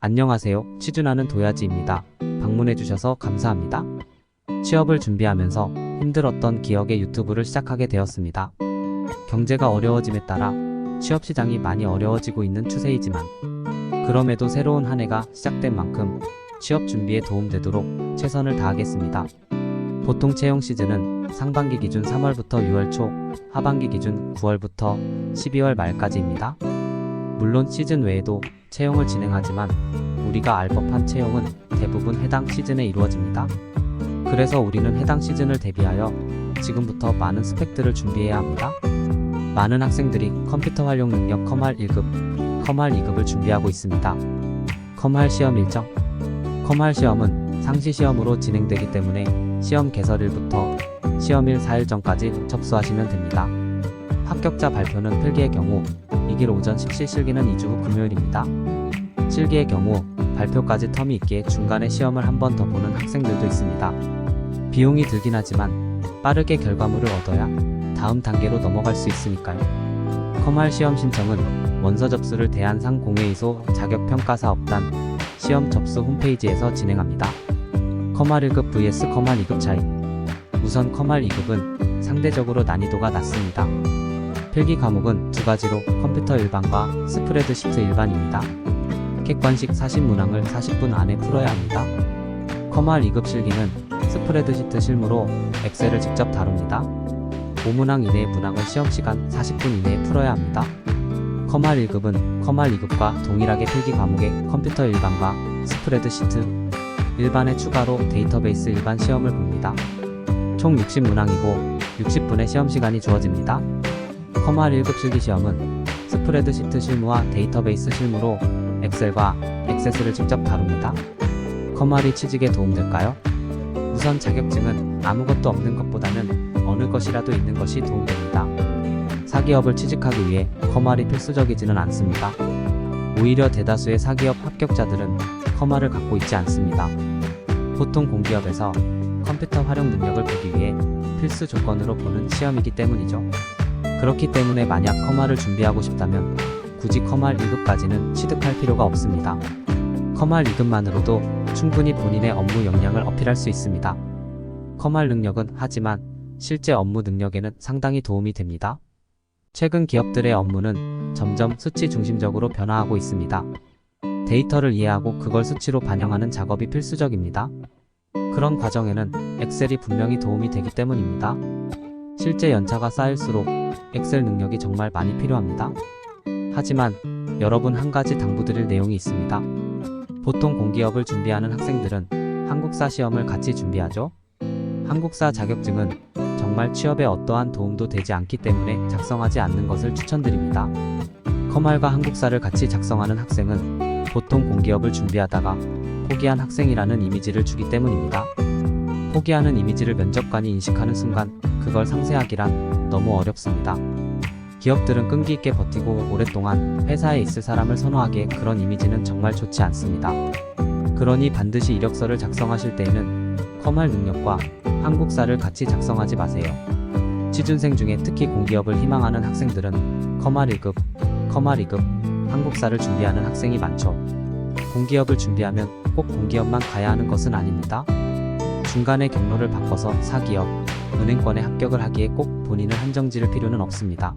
안녕하세요. 취준하는 도야지입니다. 방문해주셔서 감사합니다. 취업을 준비하면서 힘들었던 기억에 유튜브를 시작하게 되었습니다. 경제가 어려워짐에 따라 취업 시장이 많이 어려워지고 있는 추세이지만 그럼에도 새로운 한 해가 시작된 만큼 취업 준비에 도움되도록 최선을 다하겠습니다. 보통 채용 시즌은 상반기 기준 3월부터 6월 초, 하반기 기준 9월부터 12월 말까지입니다. 물론 시즌 외에도 채용을 진행하지만 우리가 알 법한 채용은 대부분 해당 시즌에 이루어집니다. 그래서 우리는 해당 시즌을 대비하여 지금부터 많은 스펙들을 준비해야 합니다. 많은 학생들이 컴퓨터 활용 능력 컴활 1급, 컴활 2급을 준비하고 있습니다. 컴활 시험 일정. 컴활 시험은 상시 시험으로 진행되기 때문에 시험 개설일부터 시험일 4일 전까지 접수하시면 됩니다. 합격자 발표는 필기의 경우 2길 오전 10시, 실기는 2주 후 금요일입니다. 실기의 경우 발표까지 텀이 있기에 중간에 시험을 한 번 더 보는 학생들도 있습니다. 비용이 들긴 하지만 빠르게 결과물을 얻어야 다음 단계로 넘어갈 수 있으니까요. 컴활 시험 신청은 원서 접수를 대한상공회의소 자격평가사업단 시험 접수 홈페이지에서 진행합니다. 컴활 1급 vs 컴활 2급 차이. 우선 컴활 2급은 상대적으로 난이도가 낮습니다. 필기 과목은 두 가지로 컴퓨터 일반과 스프레드시트 일반입니다. 객관식 40문항을 40분 안에 풀어야 합니다. 컴활 2급 실기는 스프레드시트 실무로 엑셀을 직접 다룹니다. 5문항 이내의 문항을 시험시간 40분 이내에 풀어야 합니다. 컴활 1급은 컴활 2급과 동일하게 필기 과목의 컴퓨터 일반과 스프레드시트 일반에 추가로 데이터베이스 일반 시험을 봅니다. 총 60문항이고 60분의 시험시간이 주어집니다. 컴활 1급 실기시험은 스프레드시트 실무와 데이터베이스 실무로 엑셀과 액세스를 직접 다룹니다. 컴활이 취직에 도움될까요? 우선 자격증은 아무것도 없는 것보다는 어느 것이라도 있는 것이 도움됩니다. 사기업을 취직하기 위해 컴활이 필수적이지는 않습니다. 오히려 대다수의 사기업 합격자들은 컴활을 갖고 있지 않습니다. 보통 공기업에서 컴퓨터 활용 능력을 보기 위해 필수 조건으로 보는 시험이기 때문이죠. 그렇기 때문에 만약 컴활을 준비하고 싶다면 굳이 컴활 1급까지는 취득할 필요가 없습니다. 컴활 2급만으로도 충분히 본인의 업무 역량을 어필할 수 있습니다. 컴활 능력은 하지만 실제 업무 능력에는 상당히 도움이 됩니다. 최근 기업들의 업무는 점점 수치 중심적으로 변화하고 있습니다. 데이터를 이해하고 그걸 수치로 반영하는 작업이 필수적입니다. 그런 과정에는 엑셀이 분명히 도움이 되기 때문입니다. 실제 연차가 쌓일수록 엑셀 능력이 정말 많이 필요합니다. 하지만 여러분 한 가지 당부드릴 내용이 있습니다. 보통 공기업을 준비하는 학생들은 한국사 시험을 같이 준비하죠. 한국사 자격증은 정말 취업에 어떠한 도움도 되지 않기 때문에 작성하지 않는 것을 추천드립니다. 컴활과 한국사를 같이 작성하는 학생은 보통 공기업을 준비하다가 포기한 학생이라는 이미지를 주기 때문입니다. 포기하는 이미지를 면접관이 인식하는 순간 그걸 상쇄하기란 너무 어렵습니다. 기업들은 끈기 있게 버티고 오랫동안 회사에 있을 사람을 선호하기에 그런 이미지는 정말 좋지 않습니다. 그러니 반드시 이력서를 작성하실 때에는 컴활 능력과 한국사를 같이 작성하지 마세요. 취준생 중에 특히 공기업을 희망하는 학생들은 컴활 1급, 컴활 2급, 한국사를 준비하는 학생이 많죠. 공기업을 준비하면 꼭 공기업만 가야 하는 것은 아닙니다. 중간에 경로를 바꿔서 사기업, 은행권에 합격을 하기에 꼭 본인을 한정 지을 필요는 없습니다.